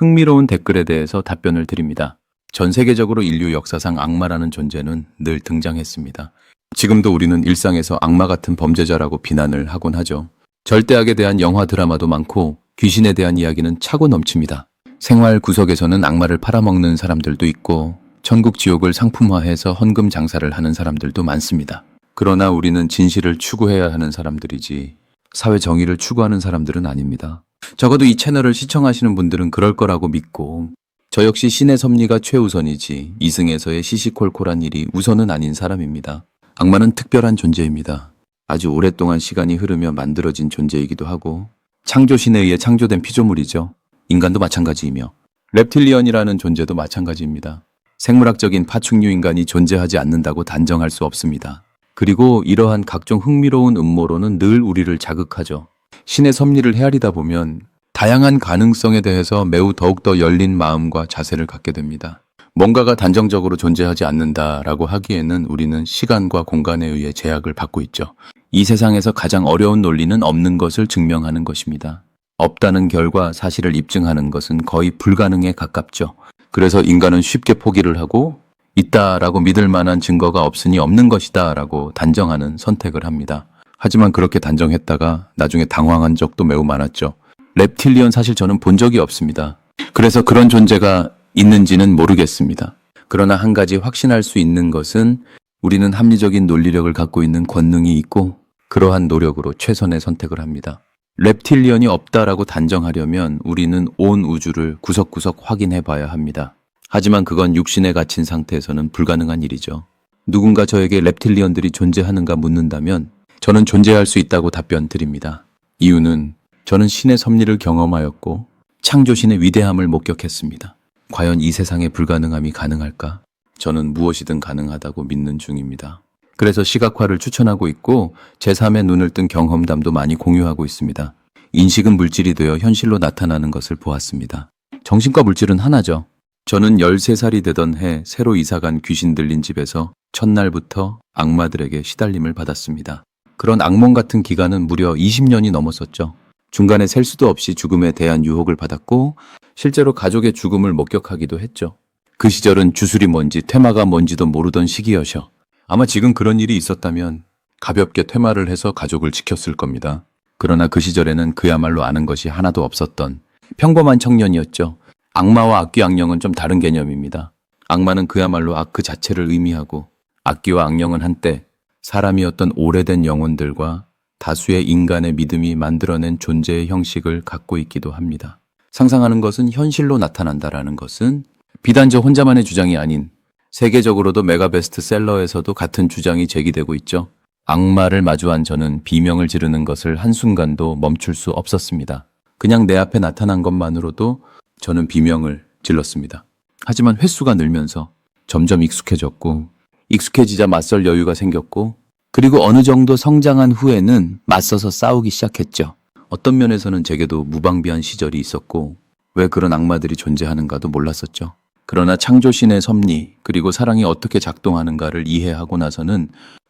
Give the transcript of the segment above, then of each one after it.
흥미로운 댓글에 대해서 답변을 드립니다. 전 세계적으로 인류 역사상 악마라는 존재는 늘 등장했습니다. 지금도 우리는 일상에서 악마 같은 범죄자라고 비난을 하곤 하죠. 절대악에 대한 영화 드라마도 많고 귀신에 대한 이야기는 차고 넘칩니다. 생활 구석에서는 악마를 팔아먹는 사람들도 있고 천국 지옥을 상품화해서 헌금 장사를 하는 사람들도 많습니다. 그러나 우리는 진실을 추구해야 하는 사람들이지 사회 정의를 추구하는 사람들은 아닙니다. 적어도 이 채널을 시청하시는 분들은 그럴 거라고 믿고 저 역시 신의 섭리가 최우선이지 이승에서의 시시콜콜한 일이 우선은 아닌 사람입니다. 악마는 특별한 존재입니다. 아주 오랫동안 시간이 흐르며 만들어진 존재이기도 하고 창조신에 의해 창조된 피조물이죠. 인간도 마찬가지이며 랩틸리언이라는 존재도 마찬가지입니다. 생물학적인 파충류 인간이 존재하지 않는다고 단정할 수 없습니다. 그리고 이러한 각종 흥미로운 음모론은 늘 우리를 자극하죠. 신의 섭리를 헤아리다 보면 다양한 가능성에 대해서 매우 더욱더 열린 마음과 자세를 갖게 됩니다. 뭔가가 단정적으로 존재하지 않는다라고 하기에는 우리는 시간과 공간에 의해 제약을 받고 있죠. 이 세상에서 가장 어려운 논리는 없는 것을 증명하는 것입니다. 없다는 결과 사실을 입증하는 것은 거의 불가능에 가깝죠. 그래서 인간은 쉽게 포기를 하고 있다라고 믿을 만한 증거가 없으니 없는 것이다 라고 단정하는 선택을 합니다. 하지만 그렇게 단정했다가 나중에 당황한 적도 매우 많았죠. 랩틸리언 사실 저는 본 적이 없습니다. 그래서 그런 존재가 있는지는 모르겠습니다. 그러나 한 가지 확신할 수 있는 것은 우리는 합리적인 논리력을 갖고 있는 권능이 있고 그러한 노력으로 최선의 선택을 합니다. 랩틸리언이 없다라고 단정하려면 우리는 온 우주를 구석구석 확인해 봐야 합니다. 하지만 그건 육신에 갇힌 상태에서는 불가능한 일이죠. 누군가 저에게 랩틸리언들이 존재하는가 묻는다면 저는 존재할 수 있다고 답변 드립니다. 이유는 저는 신의 섭리를 경험하였고 창조신의 위대함을 목격했습니다. 과연 이 세상에 불가능함이 가능할까? 저는 무엇이든 가능하다고 믿는 중입니다. 그래서 시각화를 추천하고 있고 제3의 눈을 뜬 경험담도 많이 공유하고 있습니다. 인식은 물질이 되어 현실로 나타나는 것을 보았습니다. 정신과 물질은 하나죠. 저는 13살이 되던 해 새로 이사간 귀신 들린 집에서 첫날부터 악마들에게 시달림을 받았습니다. 그런 악몽 같은 기간은 무려 20년이 넘었었죠. 중간에 셀 수도 없이 죽음에 대한 유혹을 받았고 실제로 가족의 죽음을 목격하기도 했죠. 그 시절은 주술이 뭔지 퇴마가 뭔지도 모르던 시기여셔. 아마 지금 그런 일이 있었다면 가볍게 퇴마를 해서 가족을 지켰을 겁니다. 그러나 그 시절에는 그야말로 아는 것이 하나도 없었던 평범한 청년이었죠. 악마와 악귀 악령은 좀 다른 개념입니다. 악마는 그야말로 악 그 자체를 의미하고 악귀와 악령은 한때 사람이었던 오래된 영혼들과 다수의 인간의 믿음이 만들어낸 존재의 형식을 갖고 있기도 합니다. 상상하는 것은 현실로 나타난다라는 것은 비단 저 혼자만의 주장이 아닌 세계적으로도 메가 베스트셀러에서도 같은 주장이 제기되고 있죠. 악마를 마주한 저는 비명을 지르는 것을 한순간도 멈출 수 없었습니다. 그냥 내 앞에 나타난 것만으로도 저는 비명을 질렀습니다. 하지만 횟수가 늘면서 점점 익숙해졌고 익숙해지자 맞설 여유가 생겼고 그리고 어느 정도 성장한 후에는 맞서서 싸우기 시작했죠. 어떤 면에서는 제게도 무방비한 시절이 있었고 왜 그런 악마들이 존재하는가도 몰랐었죠. 그러나 창조신의 섭리 그리고 사랑이 어떻게 작동하는가를 이해하고 나서는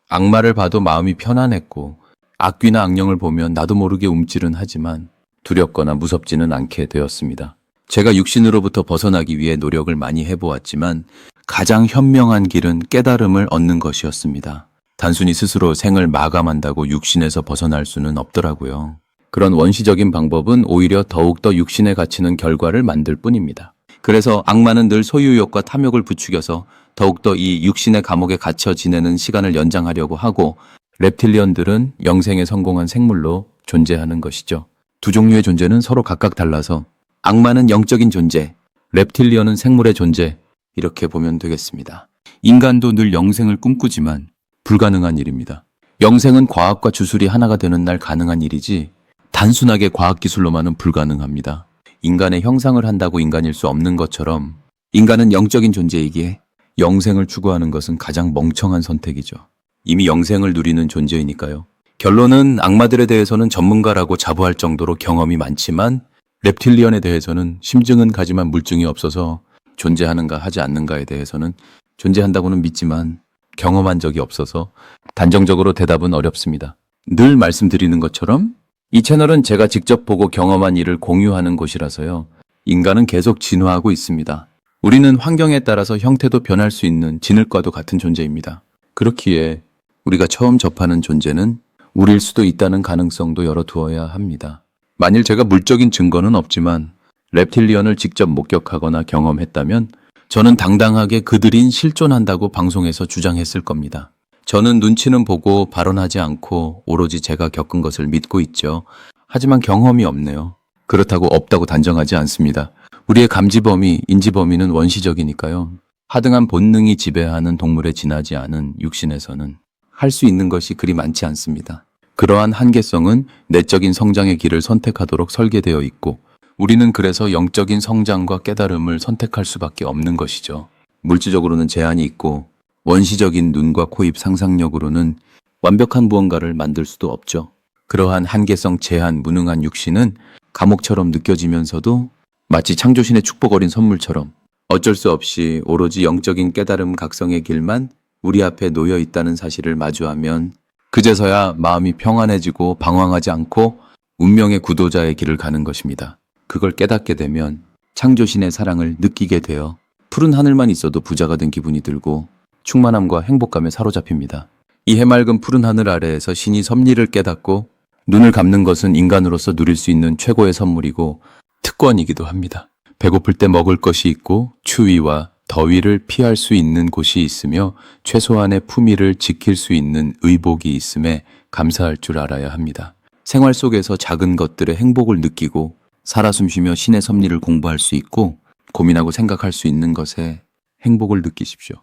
악마를 봐도 마음이 편안했고 악귀나 악령을 보면 나도 모르게 움찔은 하지만 두렵거나 무섭지는 않게 되었습니다. 제가 육신으로부터 벗어나기 위해 노력을 많이 해보았지만 가장 현명한 길은 깨달음을 얻는 것이었습니다. 단순히 스스로 생을 마감한다고 육신에서 벗어날 수는 없더라고요. 그런 원시적인 방법은 오히려 더욱더 육신에 갇히는 결과를 만들 뿐입니다. 그래서 악마는 늘 소유욕과 탐욕을 부추겨서 더욱더 이 육신의 감옥에 갇혀 지내는 시간을 연장하려고 하고 reptilian들은 영생에 성공한 생물로 존재하는 것이죠. 두 종류의 존재는 서로 각각 달라서 악마는 영적인 존재, reptilian은 생물의 존재 이렇게 보면 되겠습니다. 인간도 늘 영생을 꿈꾸지만 불가능한 일입니다. 영생은 과학과 주술이 하나가 되는 날 가능한 일이지 단순하게 과학기술로만은 불가능합니다. 인간의 형상을 한다고 인간일 수 없는 것처럼 인간은 영적인 존재이기에 영생을 추구하는 것은 가장 멍청한 선택이죠. 이미 영생을 누리는 존재이니까요. 결론은 악마들에 대해서는 전문가라고 자부할 정도로 경험이 많지만 reptilian에 대해서는 심증은 가지만 물증이 없어서 존재하는가 하지 않는가에 대해서는 존재한다고는 믿지만 경험한 적이 없어서 단정적으로 대답은 어렵습니다. 늘 말씀드리는 것처럼 이 채널은 제가 직접 보고 경험한 일을 공유하는 곳이라서요. 인간은 계속 진화하고 있습니다. 우리는 환경에 따라서 형태도 변할 수 있는 진흙과도 같은 존재입니다. 그렇기에 우리가 처음 접하는 존재는 우리일 수도 있다는 가능성도 열어두어야 합니다. 만일 제가 물적인 증거는 없지만 reptilian을 직접 목격하거나 경험했다면 저는 당당하게 그들인 실존한다고 방송에서 주장했을 겁니다. 저는 눈치는 보고 발언하지 않고 오로지 제가 겪은 것을 믿고 있죠. 하지만 경험이 없네요. 그렇다고 없다고 단정하지 않습니다. 우리의 감지 범위, 인지 범위는 원시적이니까요. 하등한 본능이 지배하는 동물에 지나지 않은 육신에서는 할 수 있는 것이 그리 많지 않습니다. 그러한 한계성은 내적인 성장의 길을 선택하도록 설계되어 있고 우리는 그래서 영적인 성장과 깨달음을 선택할 수밖에 없는 것이죠. 물질적으로는 제한이 있고 원시적인 눈과 코, 입 상상력으로는 완벽한 무언가를 만들 수도 없죠. 그러한 한계성, 제한, 무능한 육신은 감옥처럼 느껴지면서도 마치 창조신의 축복 어린 선물처럼 어쩔 수 없이 오로지 영적인 깨달음 각성의 길만 우리 앞에 놓여 있다는 사실을 마주하면 그제서야 마음이 평안해지고 방황하지 않고 운명의 구도자의 길을 가는 것입니다. 그걸 깨닫게 되면 창조신의 사랑을 느끼게 되어 푸른 하늘만 있어도 부자가 된 기분이 들고 충만함과 행복감에 사로잡힙니다. 이 해맑은 푸른 하늘 아래에서 신이 섭리를 깨닫고 눈을 감는 것은 인간으로서 누릴 수 있는 최고의 선물이고 특권이기도 합니다. 배고플 때 먹을 것이 있고 추위와 더위를 피할 수 있는 곳이 있으며 최소한의 품위를 지킬 수 있는 의복이 있음에 감사할 줄 알아야 합니다. 생활 속에서 작은 것들의 행복을 느끼고 살아 숨쉬며 신의 섭리를 공부할 수 있고 고민하고 생각할 수 있는 것에 행복을 느끼십시오.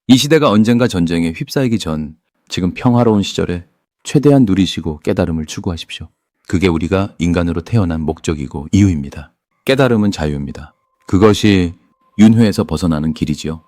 이 시대가 언젠가 전쟁에 휩싸이기 전 지금 평화로운 시절에 최대한 누리시고 깨달음을 추구하십시오. 그게 우리가 인간으로 태어난 목적이고 이유입니다. 깨달음은 자유입니다. 그것이 윤회에서 벗어나는 길이지요.